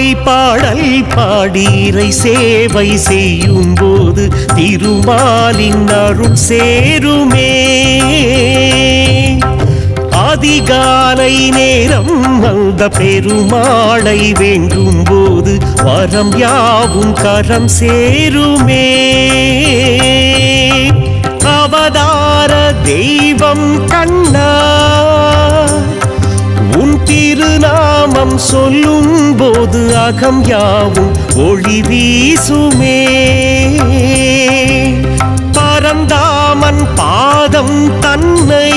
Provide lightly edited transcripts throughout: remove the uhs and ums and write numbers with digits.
திருப்பாவை பாடல் பாடீரை சேவை செய்யும் போது திருமாலின் அருள் சேருமே. அதிகாலை நேரம் அந்த பெருமாளை வேண்டும் போது வரம் யாவும் கரம் சேருமே. அவதார தெய்வம் கண்ணா உன் திருநாமம் சொல்லும் போது அகம் யாவும் ஒளி வீசுமே. பரந்தாமன் பாதம் தன்னை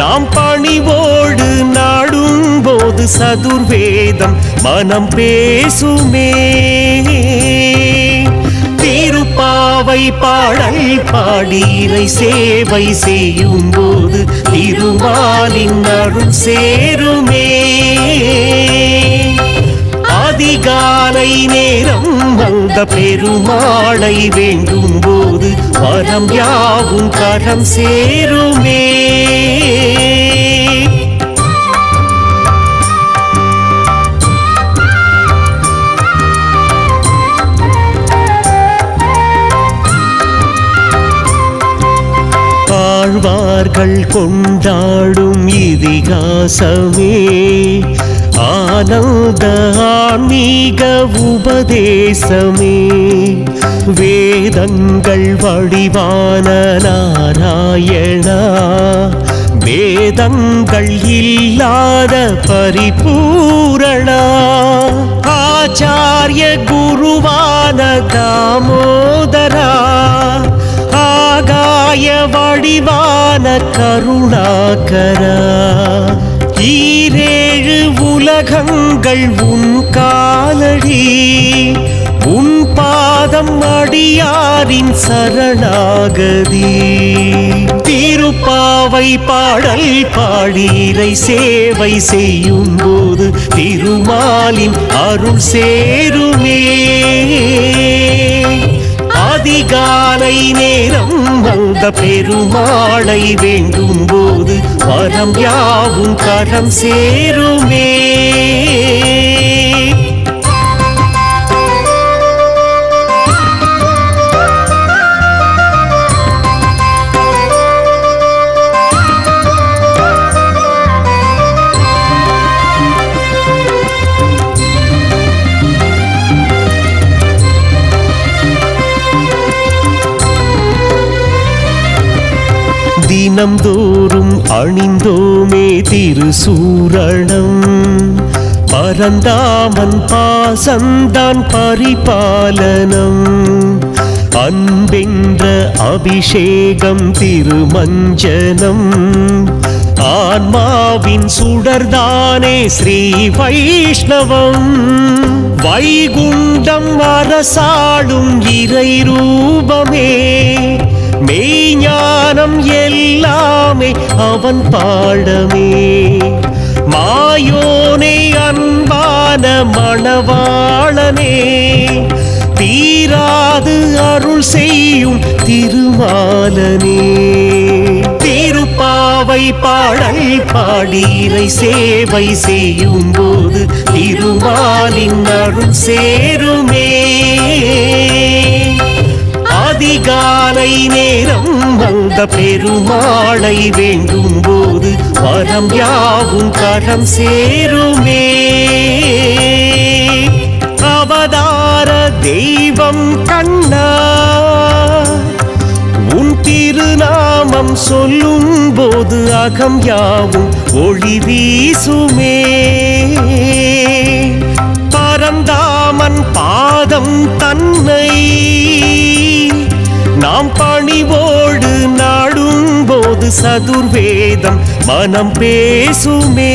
நாம் பணிவோடு நாடும் போது சதுர்வேதம் மனம் பேசுமே. திருப்பாவை பாடல் பாடீரை சேவை செய்யும் போது திருமாலின் அருள் சேருமே. அதிகாலை நேரம் அந்த பெருமாளை வேண்டும் போது வரம் யாவும் கரம் சேருமே. ஆழ்வார்கள் கொண்டாடும் இதிகாசமே ஆனந்த ஆன்மீக உபதேசமே. வேதங்கள் வடிவான நாராயணா வேதங்கள் இல்லாத பரிபூரணா ஆச்சாரிய குருவான தாமோதரா ஆகாய வடிவான கருணாகரா. ஈரேழு உலகங்கள் உன் காலடி உன் பாதம் அடியாரின் சரணாகதி. திருப்பாவை பாடல் பாடீரை சேவை செய்யும் போது திருமாலின் அருள் சேருமே. அதிகாலை நேரம் அந்த பெருமாளை வேண்டும் போது வரம் யாவும் கரம் சேருமே. தினம் தோறும் அணிந்தோமே திருசூரணம் பரந்தாமன் பாசந்தான் பரிபாலனம். அன்பென்ற அபிஷேகம் திருமஞ்சனம் ஆன்மாவின் சுடர்தானே ஸ்ரீ வைஷ்ணவம். வைகுண்டம் அரசாளும் இறை ரூபமே மெய்ஞானம் எல்லாமே அவன் பாடமே. மாயோனே அன்பான மணவாளனே தீராது அருள் செய்யும் திருமாலனே. திருப்பாவை பாடல் பாடீரை சேவை செய்யும் போது திருமாலின் அருள் சேருமே. அதிகாலை நேரம் அந்த பெருமாளை வேண்டும் போது வரம் யாவும் கரம் சேருமே. அவதார தெய்வம் கண்ணா உன் திருநாமம் சொல்லும் போது அகம் யாவும் ஒளி வீசுமே. பரந்தாமன் பாதம் தன்னை நாம் பணிவோடு நாடும் போது சதுர்வேதம் மனம் பேசுமே.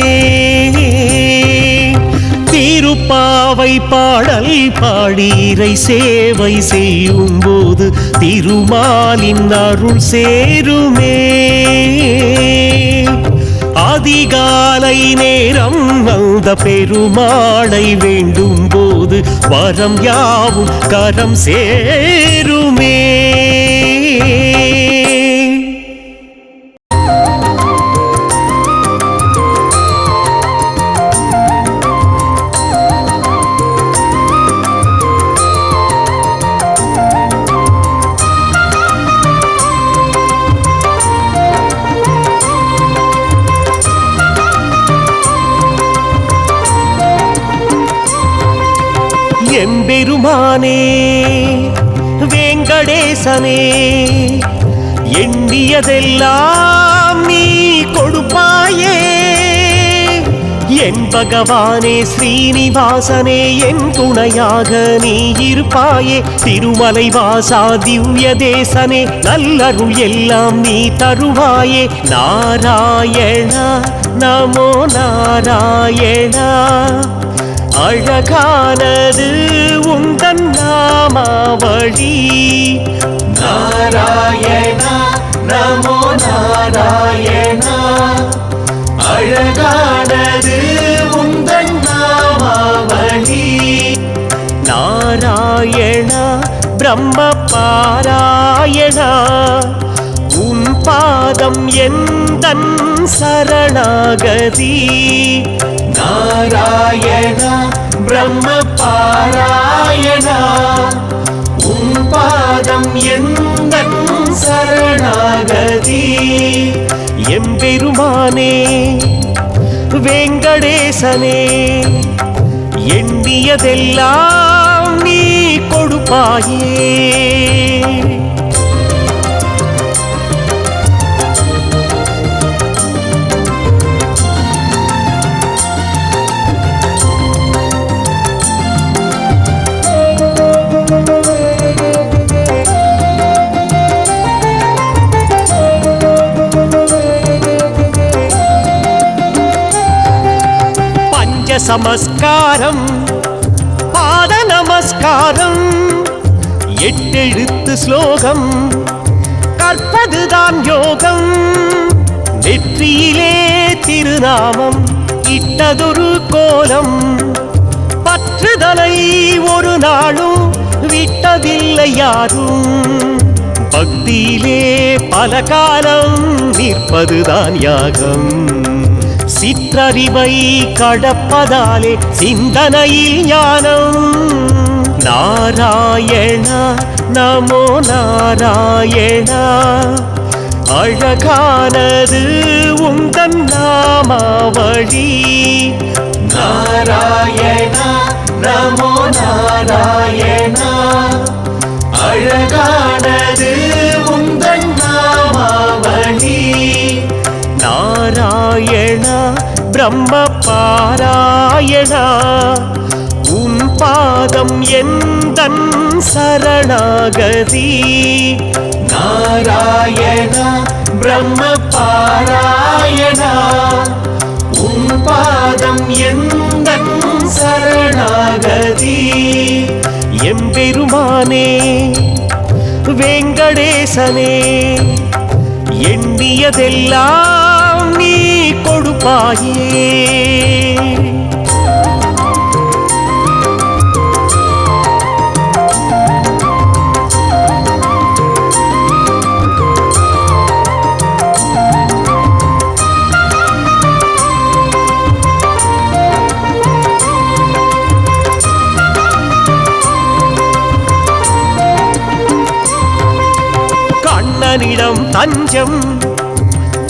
திருப்பாவை பாடல் பாடீரை சேவை செய்யும் போது திருமாலின் அருள் சேருமே. அதிகாலை நேரம் அந்த பெருமாளை வேண்டும் போது வரம் யாவும் கரம் சேருமே. எம்பெருமானே வெங்கடேசனே எண்ணியதெல்லாம் நீ கொடுப்பாயே என் பகவானே ஸ்ரீனிவாசனே என் துணையாக நீ இருப்பாயே திருமலை வாசா திவ்ய தேசனே நல்லருள் எல்லாம் நீ தருவாயே நாராயணா நமோ நாராயணா அழகானது உந்தன் நாமாவளி நாராயணா நமோ நாராயணா அழகானது உந்தன் நாமாவளி நாராயணா பிரம்ம பாராயணா உன் பாதம் எந்தன் சரணாகதி நாராயணா பிரம்ம பாராயணா உன் பாதம் எந்தன் சரணாகதி எம்பெருமானே வெங்கடேசனே எண்ணியதெல்லாம் நீ கொடுப்பாயே நமஸ்காரம் பாத நமஸ்காரம் எட்டெழுத்து ஸ்லோகம் கற்பதுதான் யோகம் நெற்றியிலே திருநாமம் இட்டதொரு கோலம் பற்றுதலை ஒரு நாளும் விட்டதில்லை யாரும் பக்தியிலே பல காலம் நிற்பதுதான் யாகம் சிற்றறிவை கடப்பதாலே சிந்தனையில் ஞானம் நாராயணா நமோ நாராயணா அழகானது உந்தன் நாமாவளி நாராயணா நமோ நாராயணா அழகானது உந்தன் நாமாவளி நாராயணா பிரம்ம பாராயணா உன் பாதம் எந்தன் சரணாகதி நாராயணா பிரம்ம பாராயணா உன் பாதம் எந்தன் சரணாகதி எம்பெருமானே வெங்கடேசனே எண்ணியதெல்லாம் நீ கொடுப்பாயே கண்ணனிடம் தஞ்சம்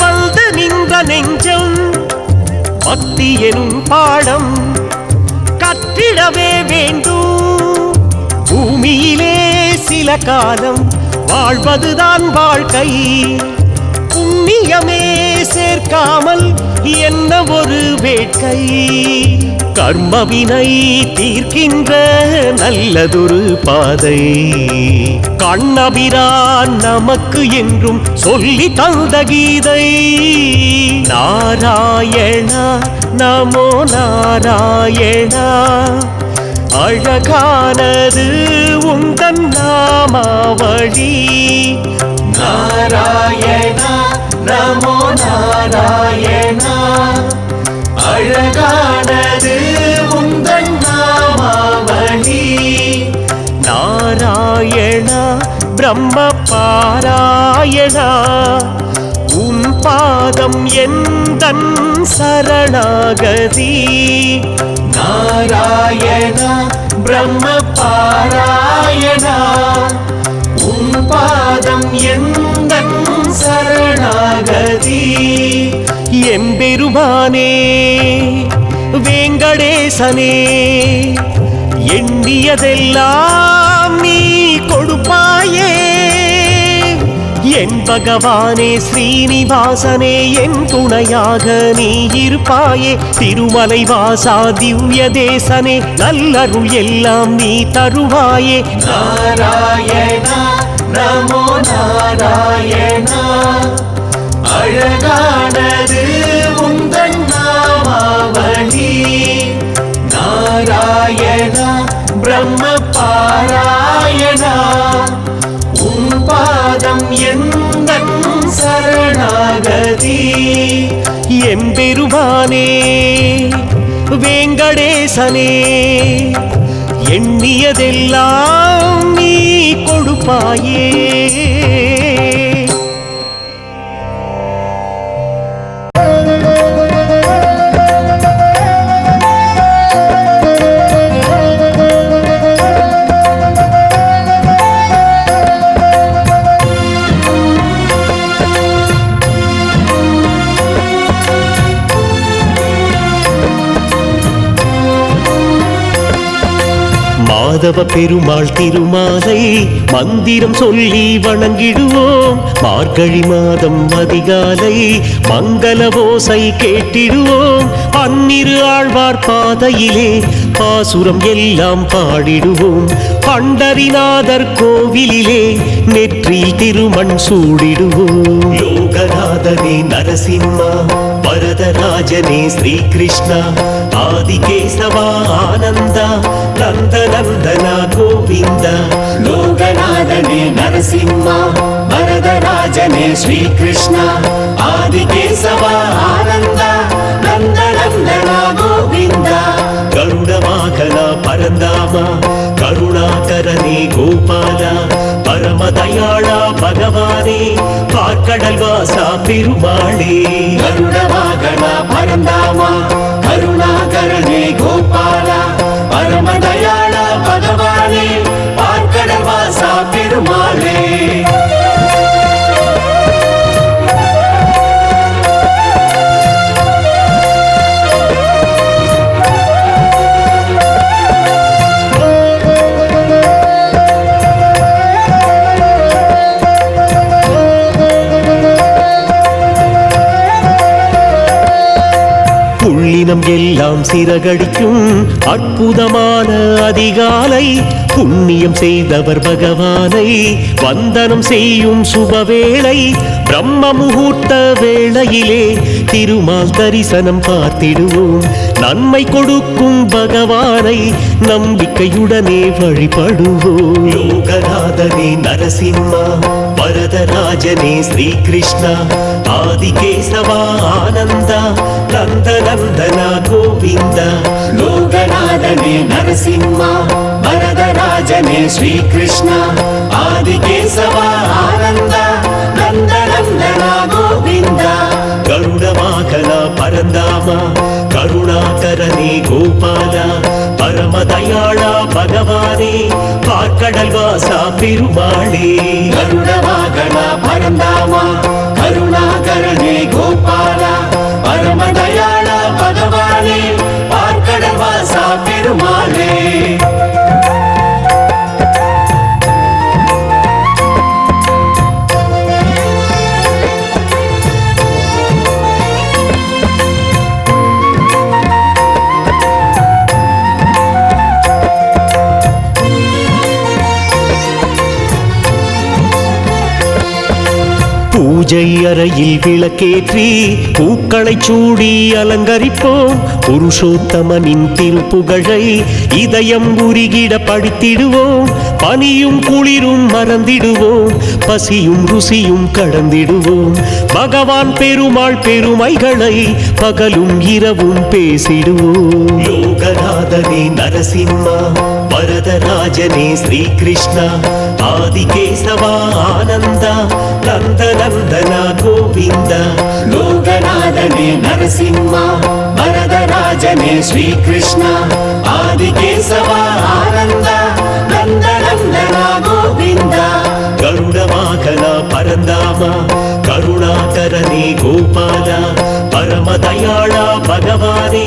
வந்து நின்ற நெஞ்சம் பக்தி எனும் பாடம் கற்றிடவே வேண்டும் பூமியிலே சில காலம் வாழ்வதுதான் வாழ்க்கை புண்ணியமே சேர்க்காமல் என்ன ஒரு வேட்கை கர்மவினை தீர்க்கின்ற நல்லதொரு பாதை கண்ணபிரான் நமக்கு என்றும் சொல்லி தந்த கீதை நாராயணா நமோ நாராயணா அழகானது உந்தன் நாமாவளி நாராயணா நமோ நாராயணா அழகானது உந்தன் நாமாவளி நாராயணா பிரம்ம பாராயணா உன் பாதம் எந்தன் சரணாகதி நாராயணா பிரம்ம பாராயணா உன் பாதம் எந்தன் சரணாகதி எம்பெருமானே வெங்கடேசனே எண்ணியதெல்லாம் நீ கொடுப்பாயே என் பகவானே ஸ்ரீனிவாசனே என் துணையாக நீ இருப்பாயே திருமலை வாசா திவ்ய தேசனே நல்லருள் எல்லாம் நீ தருவாயே நாராயணா நமோ நாராயணா அழகானது உந்தன் நாமாவளி நாராயணா பிரம்ம பாராயணா உன் பாதம் எந்தன் சரணாகதி எம்பெருமானே வேங்கடேசனே எண்ணியதெல்லாம் நீ கொடுப்பாயே மாதவ பெருமாள் திருமாலை மந்திரம் சொல்லி வணங்கிடுவோம் மார்கழி மாதம் அதிகாலை மங்கள ஓசை கேட்டிடுவோம் பன்னிரு ஆழ்வார் பாதையிலே பாசுரம் எல்லாம் பாடிடுவோம் பண்டரிநாதர் கோவிலிலே நெற்றில் திருமண் சூடிடுவோம் லோகநாதனே நரசிம்மா வரதராஜனே ஸ்ரீகிருஷ்ணா ஆதிகேசவா ஆனந்தா நந்தநந்தனா கோவிந்தா லோகநாதனே நரசிம்மா வரதராஜனே ஸ்ரீகிருஷ்ணா ஆதிகேசவா ஆனந்தா நந்தநந்தனா கோவிந்தா கருடவாகனா பரந்தாமா கருணாகரனே கோபாலா பரமதயாளா பகவானே பார்க்கடல் வாசா பெருமாளே கருடவாகனா பரந்தாமா கருணாகரனே கோபாலா பரமதயாளா பகவானே பார்க்கடல் வாசா பெருமாளே புள்ளினம் எல்லாம் சிறகடிக்கும் அற்புதமான அதிகாலை புண்ணியம் செய்தவர் பகவானை வந்தனம் செய்யும் சுபவேளை பிரம்ம முகூர்த்த வேளையிலே திருமால் தரிசனம் பார்த்திடுவோம் நன்மை கொடுக்கும் பகவானை நம்பிக்கையுடனே வழிபடுவோம் லோகநாதனே நரசிம்மா வரதராஜனே ஸ்ரீகிருஷ்ணா ஆதிகேசவா ஆனந்தா நந்தநந்தனா கோவிந்தா லோகநாதனே நரசிம்மா வரதராஜனே ஸ்ரீகிருஷ்ணா ஆதிகேசவா ஆனந்தா நந்தநந்தனா கோவிந்தா கருடவாகனா பரந்தாமா கருணாகரனே கோபாலா பரமதயாளா பகவானே பார்க்கடல் வாசா பெருமாளே கருடவாகனா பரந்தாமா கருணாகரனே கோபாலா பரமதயாளா பகவானே பார்க்கடல் வாசா பெருமாளே பூஜை அறையில் விளக்கேற்றி பூக்களை சூடி அலங்கரிப்போம் புருஷோத்தமனின் திருப்புகழை இதயம் உருகிட படித்திடுவோம் பனியும் குளிரும் மறந்திடுவோம் பசியும் ருசியும் கடந்திடுவோம் பகவான் பெருமாள் பெருமைகளை பகலும் இரவும் பேசிடுவோம் லோகநாதனே நரசிம்மா வரதராஜனே ஸ்ரீகிருஷ்ணா ஆதிகேசவா ஆனந்தா நந்தநந்தனா கோவிந்தா லோகநாதனே நரசிம்மா வரதராஜனே ஸ்ரீகிருஷ்ணா ஆதிகேசவா ஆனந்தா நந்தநந்தனா கோவிந்தா கருடவாகனா பரந்தாமா கருணாகரனே கோபாலா பரமதயாளா பகவானே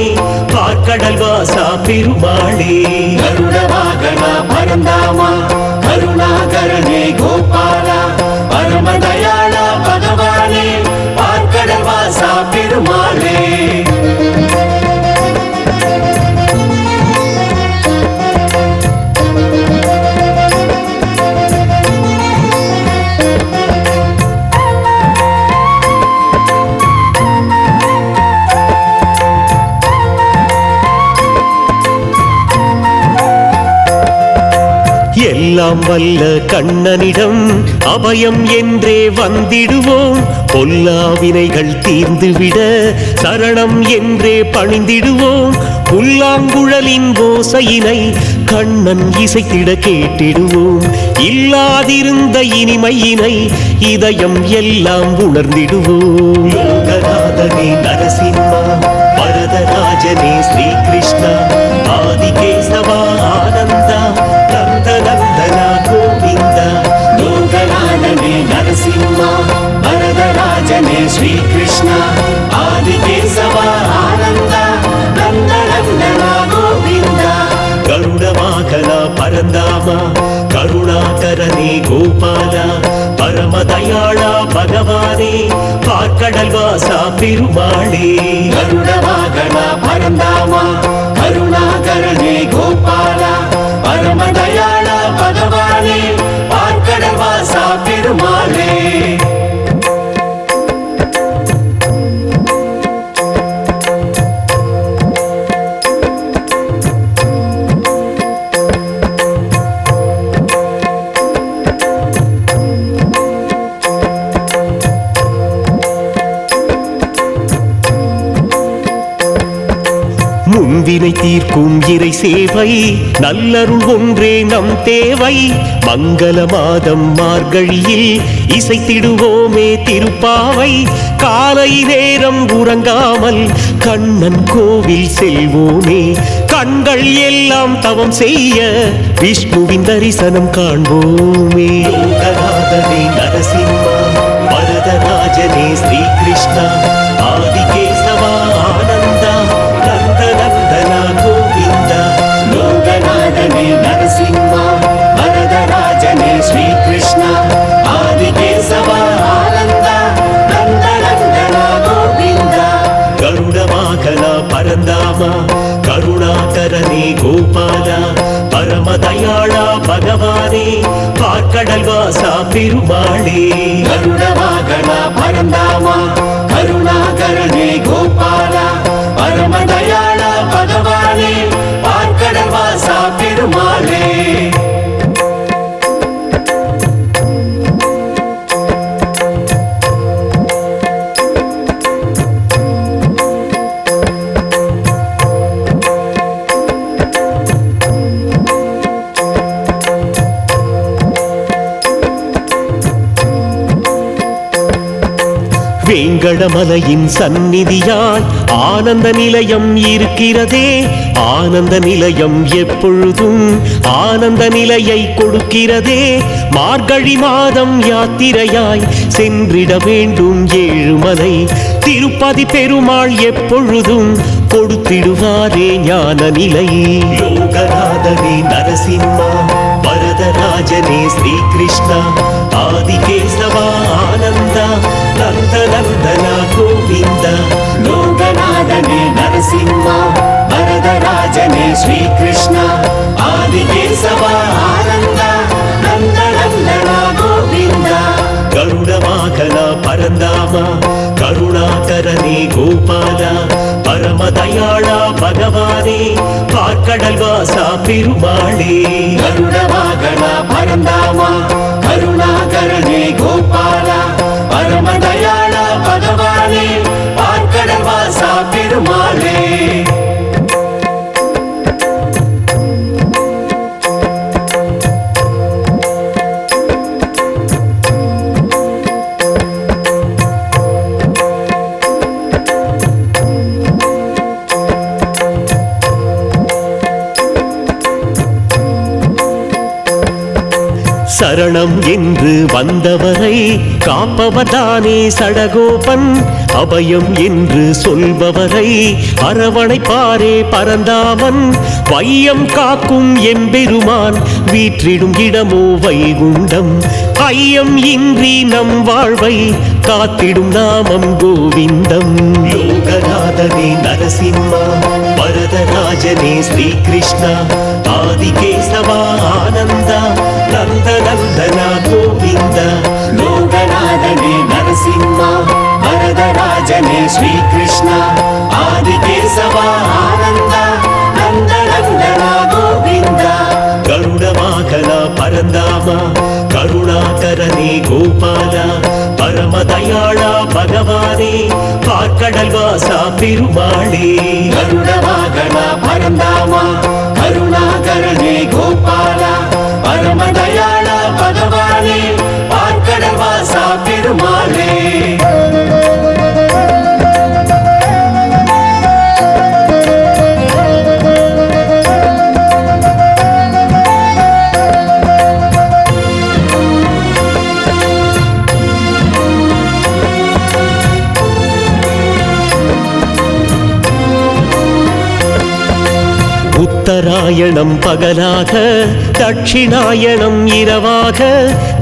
பார்க்கடல் வாசா பெருமாளே கருட வாகன பரந்தாமா கருணாகரனே கோபாலா பரமதயாள பகவானே பார்க்கடல் வாசா பெருமாளே எல்லாம் வல்ல கண்ணனிடம் அபயம் என்றே வந்திடுவோம் பொல்லாவினைகள் தீர்ந்துவிட சரணம் என்றே பணிந்திடுவோம் புல்லாங்குழலின் ஓசையினை கண்ணன் இசைத்திட கேட்டிடுவோம் இல்லாதிருந்த இனிமையினை இதயம் எல்லாம் உணர்ந்திடுவோம் லோகநாதனே நரசிம்மா வரதராஜனே ஸ்ரீ கிருஷ்ணா ஆதிகேசவா ஆனந்தா நந்தநந்தனா கோவிந்தா லோகநாதனே நரசிம்மா வரதராஜனே ஸ்ரீ கிருஷ்ணா ஆதிகேசவா ஆனந்தா நந்தநந்தனா கோவிந்தா கருட வாகனா பரந்தாமா கருணாகரனே கோபாலா பரமதயாளா பகவானே பார்க்கடல் வாசா பெருமாளே கருட வாகன பரந்தாமா கருணாகரனே கோபாலா பரமதயாள பகவானே பார்க்கடல் வாசா பெருமாளே முன்வினை தீர்க்கும் இறை சேவை நல்லருள் ஒன்றே நம் தேவை மங்கள மாதம் மார்கழியில் இசைத்திடுவோமே திருப்பாவை காலை நேரம் உறங்காமல் கண்ணன் கோவில் செல்வோமே கண்கள் எல்லாம் தவம் செய்ய விஷ்ணுவின் தரிசனம் காண்போமே லோகநாதனே நரசிம்மா வரதராஜனே ஸ்ரீ கிருஷ்ணா ஆதிகேசவா ஆனந்தா நந்தநந்தனா கோவிந்தா லோகநாதனே நரசிம்மா வரதராஜனே ஸ்ரீ கிருஷ்ணா ஆதிகேசவா ஆனந்தா நந்தநந்தனா கோவிந்தா கருட வாகனா பரந்தாமா கருணாகரனே கோபாலா பரமதயாளா பகவானே பார்க்கடல் வாசா பெருமாளே கருட வாகன பரந்தாமா கருணாகரனே கோபாலா பரமதயாள பகவானே பார்க்கடல் வாசா பெருமாளே வேங்கடமலையின் சந்நிதியாய் ஆனந்த நிலையம் இருக்கிறதே ஆனந்த நிலையம் எப்பொழுதும் ஆனந்த நிலையை கொடுக்கிறதே மார்கழி மாதம் யாத்திரையாய் சென்றிட வேண்டும் ஏழுமலை திருப்பதி பெருமாள் எப்பொழுதும் கொடுத்திடுவாரே ஞான நிலை லோகநாதனே நரசிம்மா வரதராஜனே ஸ்ரீ கிருஷ்ணா ஆதிகேசவா ஆனந்தா நந்தநந்தனா கோவிந்தா லோகநாதனே நரசிம்மா வரதராஜனே ஸ்ரீ கிருஷ்ணா ஆதிகேசவா ஆனந்தா நந்தநந்தனா கோவிந்தா கருட வாகனா பரந்தாமா கருணாகரனே கோபாலா பரமதயாளா பகவானே பார்க்கடல் வாசா பெருமாளே கருட வாகன பரந்தாமா கருணாகரனே கோபாலா பரமதயாள பகவானே பார்க்கடல் வாசா பெருமாளே சரணம் என்று வந்தவரை காப்பவர்தானே சடகோபன், அபயம் என்று சொல்பவரை அரவணைப்பாரே பரந்தாமன், வையம் காக்கும் எம்பெருமான் வீற்றிடும் இடமோ வைகுண்டம், ஐயம் இன்றி நம் வாழ்வை காத்திடும் நாமம் கோவிந்தம். லோகநாதனே நரசிம்மா, வரதராஜனே ஸ்ரீகிருஷ்ணா, ஆதிகேசவா ஆனந்தா, நந்தநந்தனா கோவிந்தா. லோகநாதனே நரசிம்மா, வரதராஜனே ஸ்ரீகிருஷ்ணா, ஆதிகேசவா ஆனந்தா, நந்தநந்தனா கோவிந்தா. கருடவாகனா பரந்தாமா, கருணாகரனே கோபாலா, பரமதயாளா பகவானே, பார்க்கடல் வாசா பெருமாளே. கருடவாகனா பரந்தாமா, கருணாகரனே கோபாலா, பரமதயாளா பகவானே, பார்க்கடல் வாசா பெருமாளே. உத்தராயணம் பகலாக, தட்சிணாயணம் இரவாக,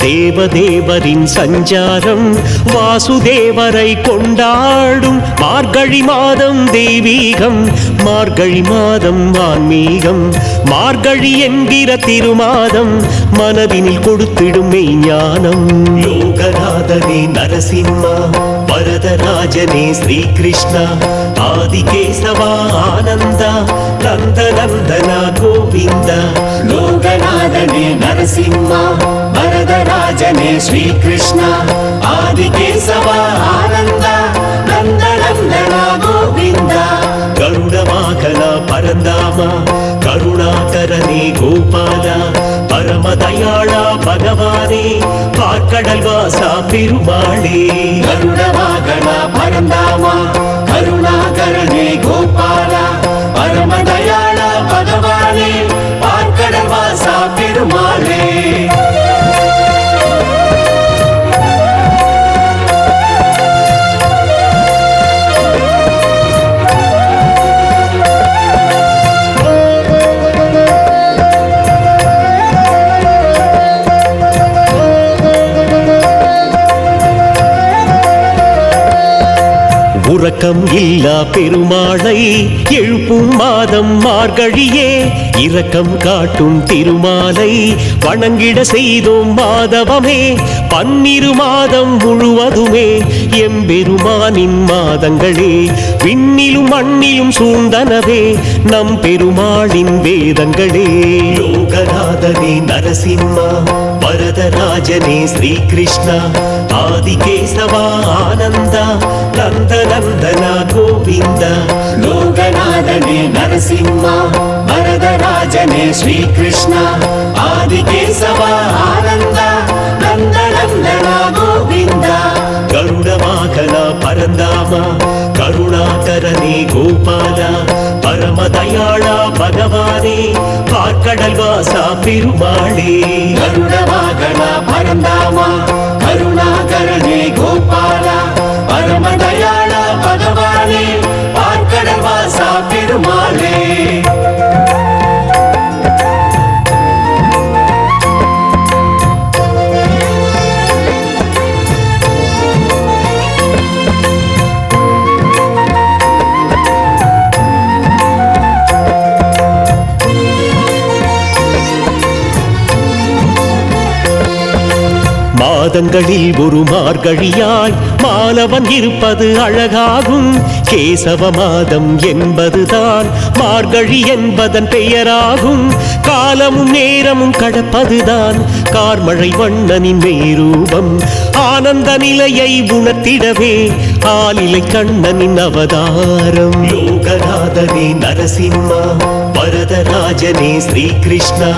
தேவதேவரின் சஞ்சாரம் வாசுதேவரை கொண்டாடும் மார்கழி மாதம் தெய்வீகம், மார்கழி மாதம் ஆன்மீகம், மார்கழி என்கிற திருமாதம் மனதினில் கொடுத்திடும் மெய்ஞானம். லோகநாதனே நரசிம்மா, வரதராஜனே ஸ்ரீகிருஷ்ணா, ஆதிகேசவா ஆனந்தா, நந்தநந்தனா கோவிந்தா. லோகநாதனே நரசிம்மா, வரதராஜனே ஸ்ரீகிருஷ்ணா, ஆதிகேசவா ஆனந்தா, நந்தநந்தனா கோவிந்தா. கருடவாகனா பரந்தாமா, கருணாகரனே கோபாலா, பரமதயாளா பகவானே, பார்க்கடல் வாசா பெருமாளே. கருடவாகனா பரந்தாமா, கருணாகரனே கோபாலா, பரமதயாளா பகவானே, பார்க்கடல் வாசா பெருமாளே. உறக்கம் இல்லா பெருமாளை எழுப்பும் மாதம் மார்கழியே, இரக்கம் காட்டும் திருமாலை வணங்கிட செய்தோம் மாதவமே, பன்னிரு மாதம் முழுவதுமே எம்பெருமானின் மாதங்களே, விண்ணிலும் மண்ணிலும் சூழ்ந்தனவே நம் பெருமாளின் வேதங்களே. லோகநாதனே நரசிம்மா, வரதராஜனே ஸ்ரீகிருஷ்ணா, ஆதிகேசவா ஆனந்தா, நந்தநந்தனா கோவிந்தா. லோகநாதனே நரசிம்மா, வரதராஜனே ஸ்ரீகிருஷ்ணா, ஆதிகேசவா ஆனந்தா, நந்தநந்தனா கோவிந்தா. கருடவாகனா பரந்தாமா, கருணாகரனே கோபாலா, பரமதயாளா பகவானே, பார்க்கடல் வாசா பெருமாளே. கருடவாகனா பரந்தாமா, கருணாகரனே கோபாலா, பரமதயாளா பகவானே, பார்க்கடல் வாசா பெருமாளே. மாதங்களில் ஒரு மார்கழியாய் மாலவன் இருப்பது அழகாகும், கேசவ மாதம் என்பதுதான் மார்கழி என்பதன் பெயராகும், காலமும் நேரமும் கடப்பதுதான் கார்மழை வண்ணனின் மெய்ரூபம், ஆனந்த நிலையை உணர்த்திடவே ஆலிலை கண்ணனின் அவதாரம். லோகநாதனே நரசிம்மா, வரதராஜனே ஸ்ரீகிருஷ்ணா,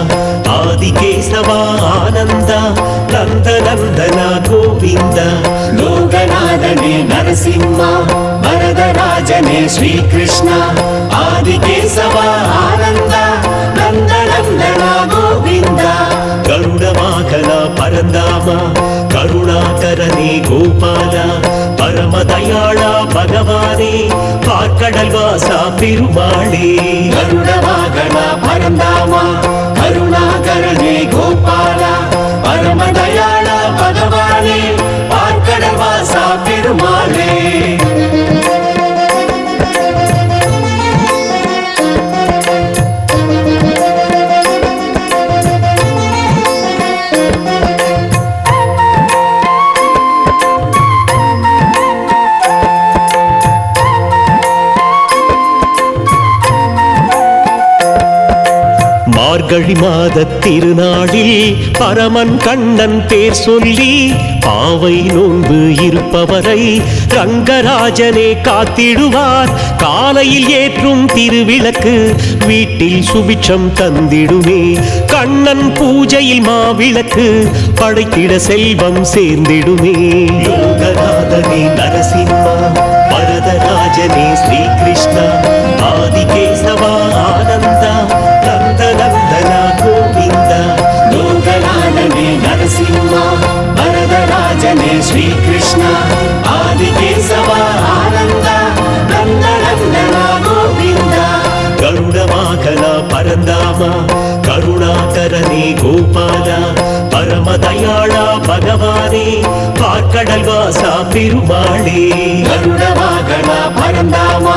ஆதிகேசவா ஆனந்தா, நந்தநந்தனா கோவிந்தா. லோகநாதனே நரசிம்மா, வரதராஜனே ஸ்ரீகிருஷ்ணா, ஆதிகேசவா ஆனந்தா, நந்தநந்தனா கோவிந்தா. கருடவாகனா பரந்தாமா கருணாகரனே கோபாலா பரமதயாளா பகவானே பார்க்கடல் வாசா பெருமாளே கருணவாகனா பரந்தாமா கருணாகரனே கோபாலா பரமதயாளா பகவானே பார்க்கடல் வாசா பெருமாளே மார்கழி மாத திருநாளில் பரமன் கண்ணன் பேர் சொல்லி பாவை நோன்பு இருப்பவரை ரங்கராஜனே காத்திடுவார் காலையில் ஏற்றும் திருவிளக்கு வீட்டில் சுபிட்சம் தந்திடுமே கண்ணன் பூஜையில் மாவிளக்கு படைத்திட செல்வம் சேர்ந்திடுமே யோகநாதனே நரசிம்மா வரதராஜனே ஸ்ரீ கிருஷ்ணா ஆதிகேசவா ஆனந்தா நந்தநந்தனா கோவிந்தா லோகநாதனே நரசிம்மா வரதராஜனே ஸ்ரீ கிருஷ்ணா ஆதிகேசவா ஆனந்தா நந்தநந்தனா கோவிந்தா கருடவாகனா பரந்தாமா கருணாகரனே கோபாலா பரமதயாளா பகவானே பார்க்கடல் வாசா பெருமாளே கருணவாகனா பரந்தாமா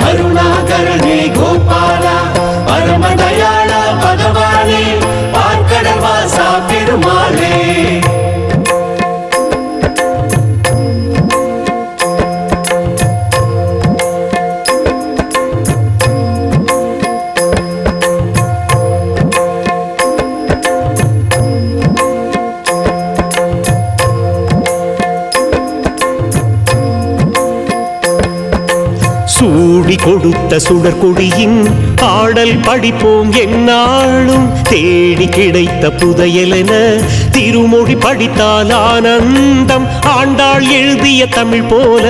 கருணாகரனே கோபாலா பரமதயாளா பகவானே பார்க்கடல் வாசா பெருமாளே சூடி கொடுத்த சுடற்கொடியின் பாடல் படிப்போம் எந்நாளும் தேடி கிடைத்த புதையலென திருமொழி படித்தால் ஆனந்தம் ஆண்டாள் எழுதிய தமிழ் போல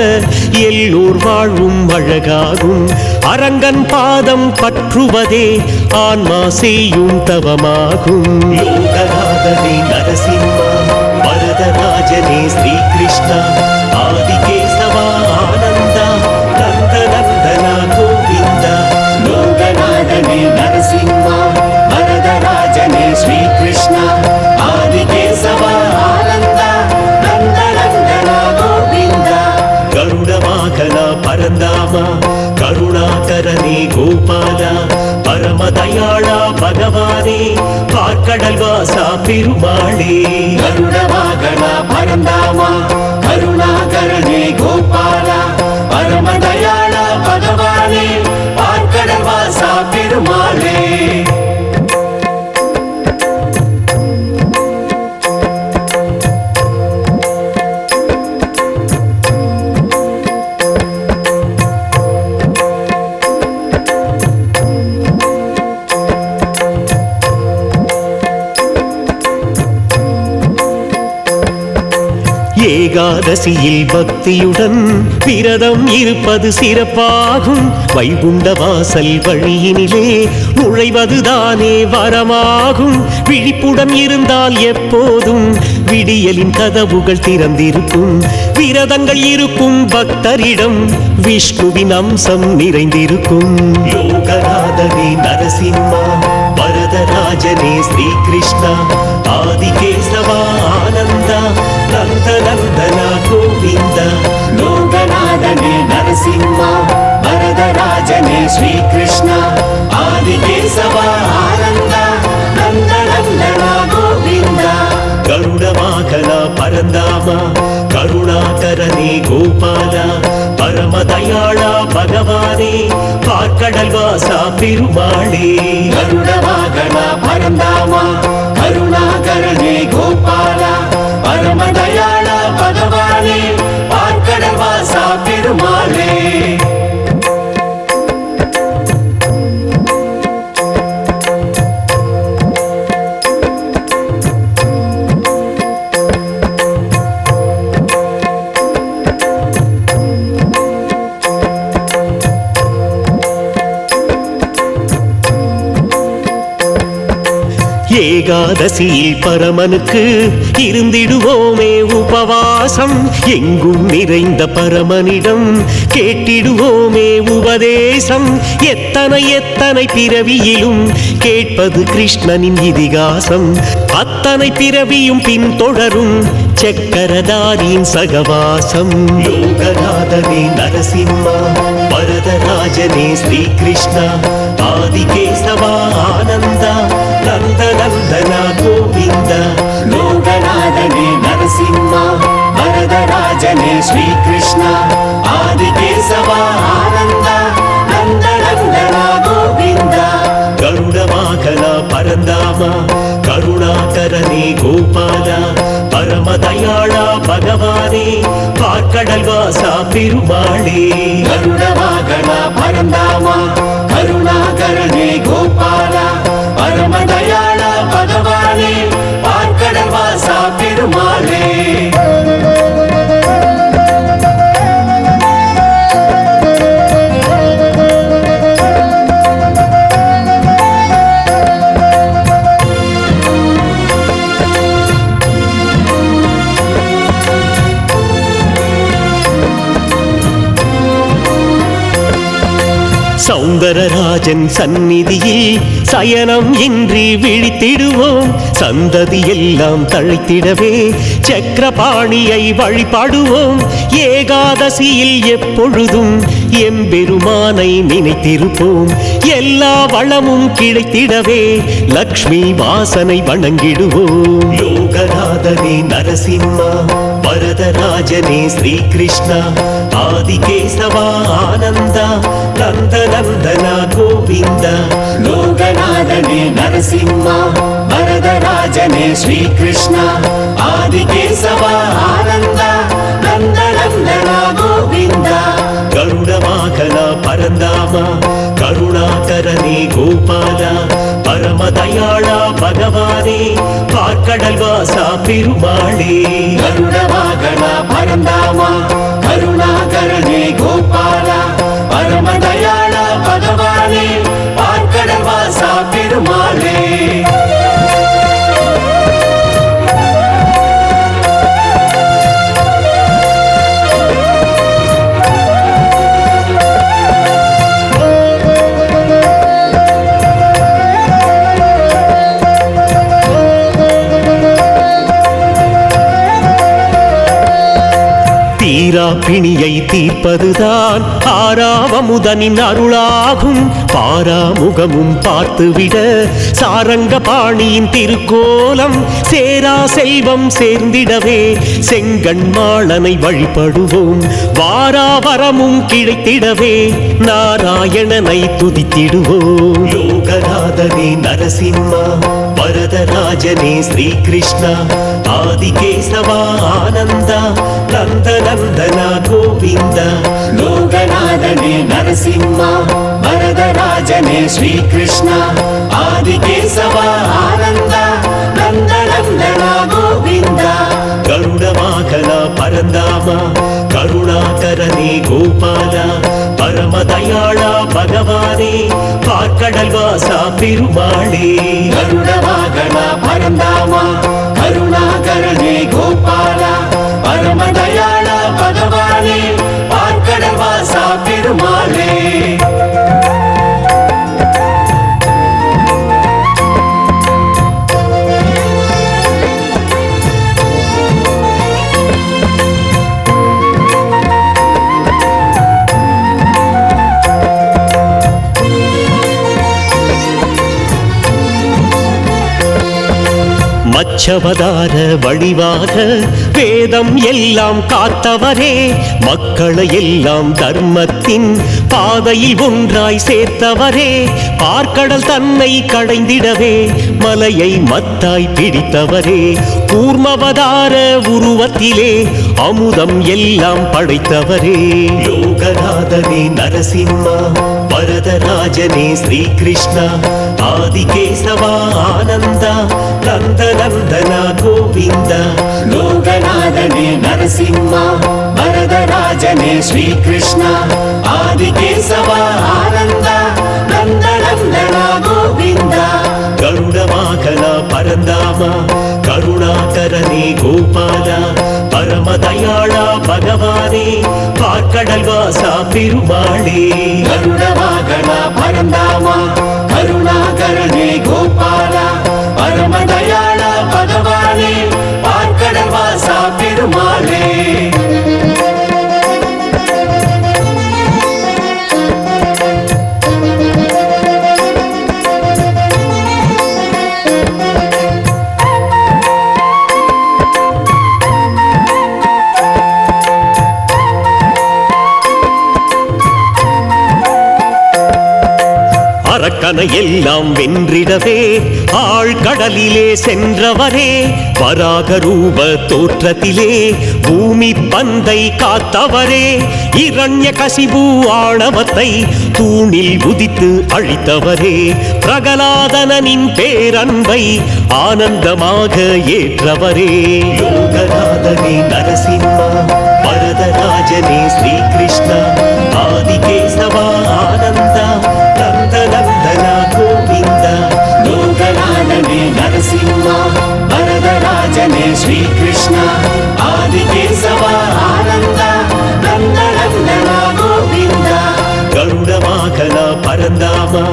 எல்லோர் வாழ்வும் அழகாகும் அரங்கன் பாதம் பற்றுவதே ஆன்மா செய்யும் தவமாகும் யோகநாதனே நரசிம்மா வரதராஜனே ஸ்ரீ கிருஷ்ணா ஆதிகேசவா ஆனந்தா நந்தநந்தனா கோவிந்தா லோகநாதனே நரசிம்மா வரதராஜனே ஸ்ரீ கிருஷ்ணா ஆதிகேசவா ஆனந்தா நந்தநந்தனா கோவிந்தா கருடவாகனா பரந்தாமா கருணாகரனே கோபாலா பரமதயாளா பகவானே பார்க்கடல் வாசா பெருமாளே கருணவாகனா பரந்தாமா கருணாகரனே கோபாலா பரமதயாளா பகவானே பார்க்கடல் வாசா பெருமாளே ஏகாதசியில் பக்தியுடன் விரதம் இருப்பது சிறப்பாகும் வைகுண்ட வாசல் வழியினிலே நுழைவதுதானே வரமாகும் விழிப்புடன் இருந்தால் எப்போதும் விடியலின் கதவுகள் திறந்திருக்கும் விரதங்கள் இருக்கும் பக்தரிடம் விஷ்ணுவின் அம்சம் நிறைந்திருக்கும் யோகநாதனே நரசிம்மா வரதராஜனே ஸ்ரீ கிருஷ்ணா ஆதிகேசவா ஆனந்தா நந்தநந்தனா கோவிந்தா லோகநாதனே நரசிம்மா வரதராஜனே ஸ்ரீ கிருஷ்ணா ஆதிகேசவா ஆனந்தா நந்தநந்தனா கோவிந்தா கருடவாகனா பரந்தாமா கருணாகரனே கோபாலா பரமதயாளா பகவானே பார்க்கடல் வாசா பெருமாளே கருணவாகனா பரந்தாமா கருணாகரனே கோபாலா பரமதயாளா பகவானே பார்க்கடல் வாசா பெருமாளே ஏகாதசியில் பரமனுக்கு இருந்திடுவோமே உபவாசம், எங்கும் நிறைந்த பரமனிடம் கேட்டிடுவோமே உபதேசம். எத்தனை எத்தனை பிறவியிலும் கேட்பது கிருஷ்ணனின் இதிகாசம், அத்தனை பிறவியும் பின்தொடரும் சக்கரதாரியின் சகவாசம். லோகநாதனே நரசிம்மா, வரதராஜனே ஸ்ரீகிருஷ்ணா, ஆதிகேசவா ஆனந்தா, நந்தநந்தனா கோவிந்தா. லோகநாதனே நரசிம்மா, வரதராஜனே ஸ்ரீகிருஷ்ணா, ஆதிகேசவா ஆனந்தா, நந்தநந்தனா கோவிந்தா. கருடவாகனா பரந்தாமா, கருணாகரனே கோபாலா, பரமதயாளா பகவானே, பார்க்கடல் வாசா பெருமாளே. கருடவாகனா பரந்தாமா, கருணாகரனே கோபாலா, பரமதயாளா பகவானே, பார்க்கடல் வாசா பெருமாளே. சௌந்தரராஜன் சந்நிதியில் சயனம் இன்றி விழித்திடுவோம், சந்ததி எல்லாம் தழைத்திடவே சக்கரபாணியை வழிபாடுவோம். ஏகாதசியில் எப்பொழுதும் எம்பெருமானை நினைத்திருப்போம், எல்லா வளமும் கிடைத்திடவே லக்ஷ்மி வாசனை வணங்கிடுவோம். லோகநாதனே நரசிம்மா, வரதராஜனே ஸ்ரீகிருஷ்ணா, ஆதிகேசவா ஆனந்தா, நந்தநந்தனா கோவிந்தா. லோகநாதனே நரசிம்மா, வரதராஜனே ஸ்ரீகிருஷ்ணா, ஆதிகேசவா ஆனந்தா, நந்தநந்தனா கோவிந்தா. கருடவாகனா பரந்தாமா, கருணாகரனே கோபாலா, பரமதயாளா பகவானே, பார்க்கடல் வாசா பெருமாளே. கருடவாகனா பரந்தாமா, கருணாகரனே கோபாலா, பரமதயாளா பகவானே, பார்க்கடல் வாசா பெருமாளே. தீரா பிணியை தீர்ப்பதுதான் ஆறாவமுதனின் அருளாகும், பாராமுகமும் பார்த்துவிட சாரங்க பாணியின் திருக்கோலம், சேரா செல்வம் சேர்ந்திடவே செங்கண்மாளனை வழிபடுவோம், வாராவரமும் கிடைத்திடவே நாராயணனை துதித்திடுவோம். லோகநாதனே நரசிம்மா, வரதராஜனே ஸ்ரீகிருஷ்ணா, ஆதிகேசவா ஆனந்தா, நந்தநந்தனா கோவிந்தா. லோகநாதனே நரசிம்மா, வரதராஜனே ஸ்ரீகிருஷ்ணா, ஆதிகேசவா ஆனந்தா, நந்தநந்தனா கோவிந்தா. கருடவாகனா பரந்தாமா, கருணாகரனே கோபாலா, பரமதயாளா பகவானே, பார்க்கடல் வாசா பெருமாளே. கருடவாகனா பரந்தாமா, கருணாகரனே கோபாலா, பரமதயாளா பகவானே, பார்க்கடல் வாசா பெருமாளே. மச்சவதார வடிவாக வேதம் எல்லாம் காத்தவரே, மக்களை எல்லாம் தர்மத்தின் பாதையில் ஒன்றாய் சேர்த்தவரே, பார்க்கடல் தன்னை கடைந்திடவே மலையை மத்தாய் பிடித்தவரே, கூர்மவதார உருவத்திலே அமுதம் எல்லாம் படைத்தவரே. லோகநாதனே நரசிம்மா, வரதராஜனே ஸ்ரீகிருஷ்ணா, ஆதிகேசவா ஆனந்தா, நந்தநந்தனா கோவிந்தா. லோகநாதனே நரசிம்மா, வரதராஜனே ஸ்ரீகிருஷ்ணா, ஆதிகேசவா ஆனந்தா, நந்தநந்தனா கோவிந்தா. கருடவாகனா கருணாகரனே கோபால பரமதயாள பகவானே பார்க்கடல் வாசா பெருமாளே கருணவாகன பரந்தாமா கருணாகரனே கோபால பரமதயாள பகவானே பார்க்கடல் வாசா பெருமாளே அரக்கனை எல்லாம் வென்றிடவே ஆழ்கடலிலே சென்றவரே வராக ரூப தோற்றத்திலே பூமி பந்தை காத்தவரே இரண்ய கசிபு ஆணவத்தை தூணில் உதித்து அழித்தவரே பிரகலாதனின் பேரன்பை ஆனந்தமாக ஏற்றவரே யோகநாதனே நரசிம்மா வரதராஜனே ஸ்ரீகிருஷ்ணா ஆதிகேசவா ஆனந்தா நந்தநந்தன கோவிந்த லோகநாதனே நரசிம்மா வரதராஜனே ஸ்ரீகிருஷ்ணா ஆதிகேசவா ஆனந்த நந்தநந்தன கோவிந்த கருடவாகன பரந்தாமா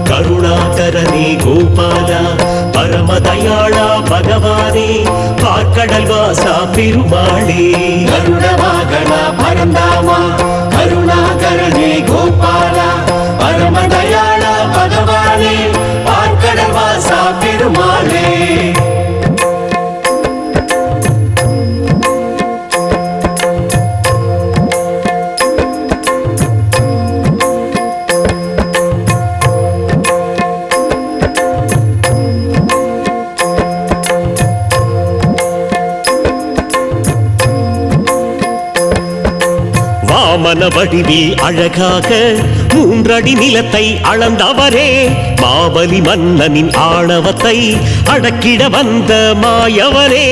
கருணாகரனே கோபால பரமதயாள பகவானே பார்க்கடல் வாசா பெருமாளே கருணவாகன பரந்தாமா கருணாகரனே கோபால பரமதயாள பகவானே பார்க்கடல் வாசா பெருமாளே வாமன வடிவில் அழகாக 3 அடி நிலத்தை அளந்தவரே மாபலி மன்னனின் ஆணவத்தை அடக்கிட வந்த மாயவரே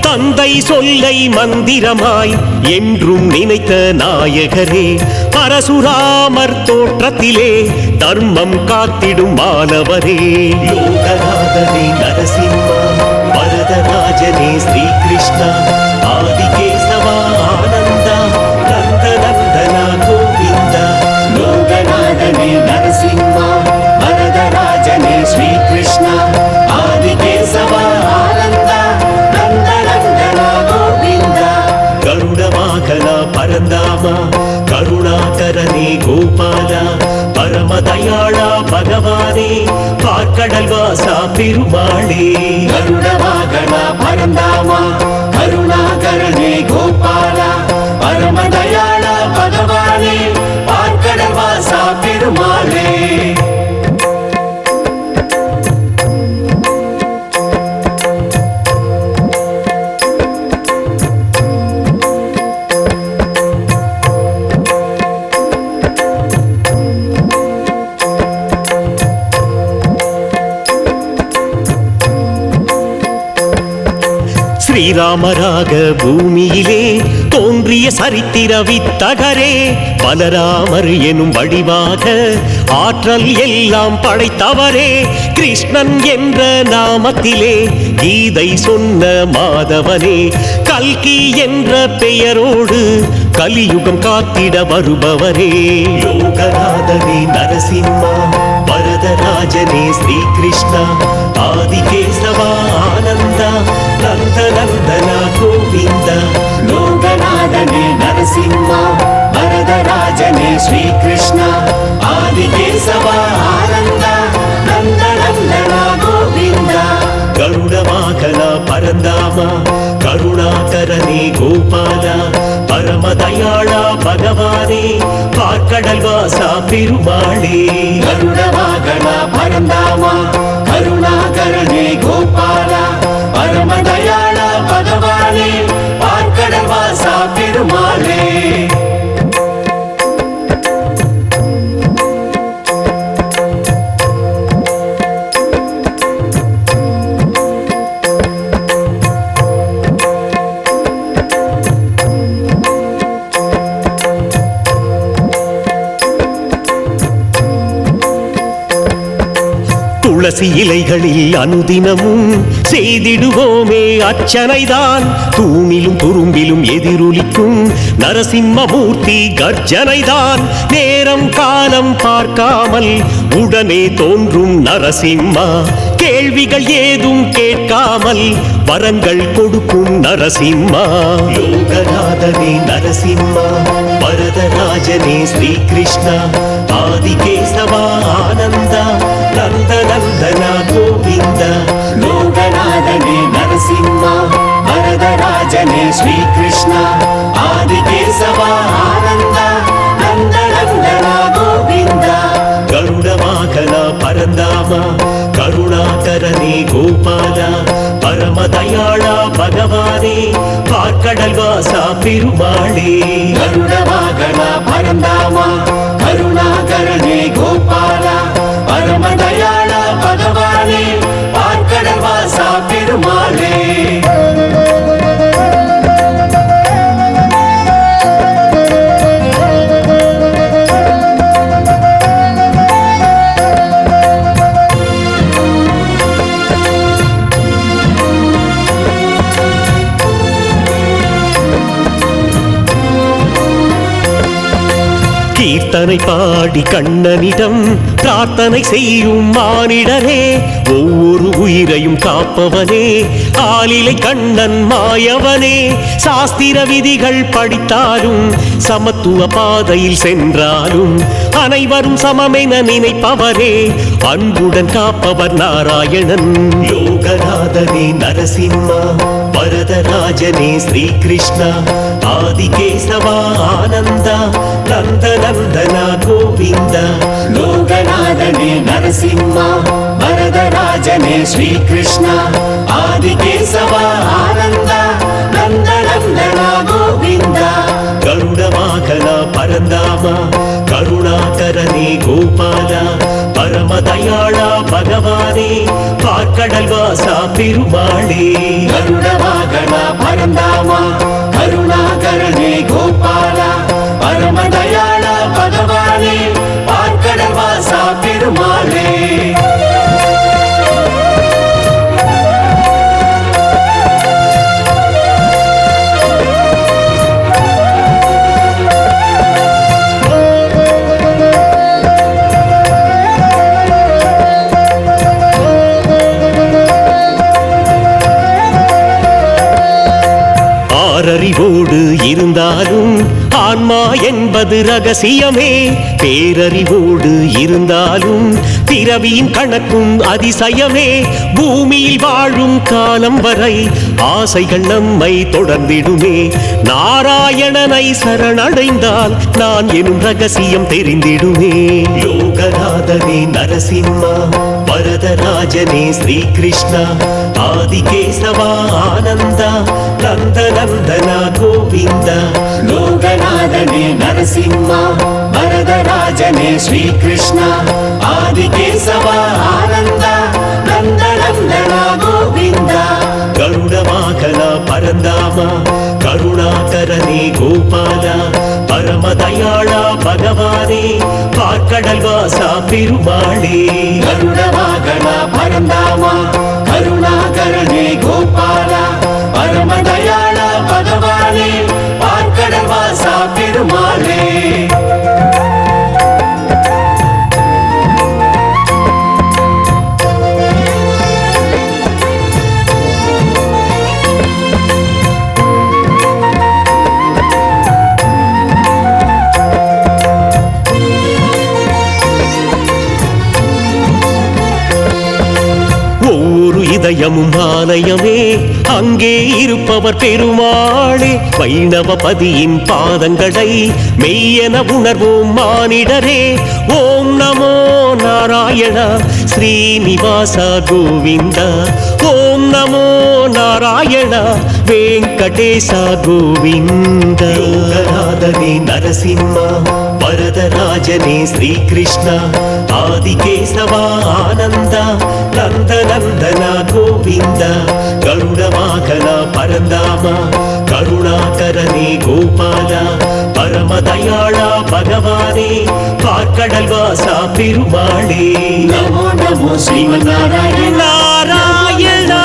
தந்தை சொல்லை மந்திரமாய் என்றும் நினைத்த நாயகரே பரசுராமர் தோற்றத்திலே தர்மம் காத்திடும் மாணவரே யோகநாதனே நரசிம்மா வரதராஜனே ஸ்ரீகிருஷ்ணா ஆதிகேசவா ஆனந்தா நந்தநந்தன கோவிந்த லோகநாதனே நரசிம்மா வரதராஜனே ஸ்ரீகிருஷ்ணா ஆதிகேசவா ஆனந்த நந்தநந்தன கோவிந்த கருடவாகன பரந்தாமா கருணாகரனே கோபால பரமதயாள பகவானே பார்க்கடல் வாசா பெருமாளே கருணவாகன பரந்தாமா கருணாகரனே கோபால பரமதயாள பகவானே பார்க்கடல் வாசா பெருமாளே ஸ்ரீராமராக பூமியிலே தோன்றிய சரித்திர வித்தகரே பலராமர் எனும் வடிவாக ஆற்றல் எல்லாம் படைத்தவரே கிருஷ்ணன் என்ற நாமத்திலே கீதை சொன்ன மாதவனே கல்கி என்ற பெயரோடு கலியுகம் காத்திட வருபவரே யோகநாதனே நரசிம்மா வரதராஜனே ஸ்ரீகிருஷ்ணா ஆதிகேசவா ஆனந்தா நந்தநந்தன கோவிந்த லோகநாதனே நரசிம்மா வரதராஜனே ஸ்ரீகிருஷ்ணா ஆதிகேசவா ஆனந்த நந்தநந்தன கோவிந்த கருடவாகன பரந்தாமா கருணாகரனே கோபால பரமதயாள பகவானே பார்க்கடல் வாசா பெருமாளே கருணவாகன பரந்தாமா கருணாகரனே கோபால பரமதயாள பகவானே பார்க்கடல் வாசா பெருமாளே துளசி இலைகளில் அனுதினமும் செய்திடுவோமே அர்ச்சனைதான். தூணிலும் துரும்பிலும் எதிரொலிக்கும் நரசிம்மமூர்த்தி கர்ஜனைதான். நேரம் காலம் பார்க்காமல் உடனே தோன்றும் நரசிம்மா, கேள்விகள் ஏதும் கேட்காமல் வரங்கள் கொடுக்கும் நரசிம்மா. லோகநாதனே நரசிம்மா, வரதராஜனே ஸ்ரீ கிருஷ்ணா, ஆதிகேசவா ஆனந்தா, நந்தநந்தனா கோவிந்தா. லோகநாதனே நரசிம்மா, வரதராஜனே ஸ்ரீ கிருஷ்ணா, ஆதிகேசவா ஆனந்தா, நந்தநந்தனா கோவிந்தா. கருடவாகனா பரந்தாமா, கருணாகரனே கோபாலா, பரமதயாளா பகவானே, பார்க்கடல் வாசா பெருமாளே. கருடவாகனா பரந்தாமா, கருணாகரனே கோபாலா, பரமதயாளா பகவானே, பார்க்கடல் வாசா பெருமாளே. கீர்த்தனை பாடி கண்ணனிடம் பிரார்த்தனை செய்யும் மானிடரே, ஒவ்வொரு உயிரையும் காப்பவனே, ஆலிலை கண்ணன் மாயவனே. சாஸ்திர விதிகள் படித்தாலும் சமத்துவ பாதையில் சென்றாலும் அனைவரும் சமமென நினைப்பவரே, அன்புடன் காப்பவர் நாராயணன். லோகநாதனே நரசிம்மா, வரதராஜனே ஸ்ரீ கிருஷ்ணா, ஆதிகேசவா ஆனந்தா, நந்தநந்தனா கோவிந்தா. லோகநாதனே நரசிம்மா, வரதராஜனே ஸ்ரீ கிருஷ்ணா, ஆதிகேசவா ஆனந்தா, நந்தநந்தனா கோவிந்தா. கருடவாகனா பரந்தாமா, கருணாகரனே கோபாலா, பரமதயாளா பகவானே, பார்க்கடல் வாசா பெருமாளே. கருடவாகனா பரந்தாமா, கருணாகரனே கோபாலா, பரமதயாளா பகவானே, பார்க்கடல் வாசா பெருமாளே. ஆறறிவோடு இருந்தாலும் ஆன்மா என்பது ரகசியமே, பேரறிவோடு இருந்தாலும் பிறவியின் கணக்கும் அதிசயமே. பூமியில் வாழும் காலம் வரை ஆசைகள் நம்மை தொடர்ந்திடுமே, நாராயணனை சரணடைந்தால் நான் எனும் ரகசியம் தெரிந்திடுமே. லோகநாதனே நரசிம்மா, வரதராஜனே ஸ்ரீ கிருஷ்ணா, ஆதிகேசவா ஆனந்தா, நந்தநந்தனா கோவிந்தா. லோகநாதனே நரசிம்மா, வரதராஜனே ஸ்ரீ கிருஷ்ணா, ஆதிகேசவா ஆனந்தா, நந்தநந்தனா கோவிந்தா. கருடவாகனா பரந்தாமா, கருணாகரனே கோபாலா, பரமதயாளா பகவானே, பார்க்கடல் வாசா பெருமாளே. கருடவாகனா பரந்தாமா, கருணாகரனே கோபாலா, பரமதயாளா பகவானே, பார்க்கடல் வாசா பெருமாளே. ஒவ்வொரு இதயமும் ஆலயமே, அங்கே இருப்பவர் பெருமாளே. வைணவபதியின் பாதங்களை மெய்யென உணர்வோம் மானிடரே. ஓம் நமோ நாராயணா, ஸ்ரீனிவாசா கோவிந்தா. ஓம் நமோ நாராயணா, வெங்கடேச கோவிந்த யோகநாதனே நரசிம்ம வரதராஜனே ஸ்ரீகிருஷ்ண ஆதிகேசவா ஆனந்த நந்தநந்தன கோவிந்த கருணவாகன பரந்தாம கருணாகரனே கோபால பரமதயாள பகவானே பார்க்கடல் வாசா பெருமாளே நமோ நமோ ஸ்ரீமன் நாராயண நாராயணா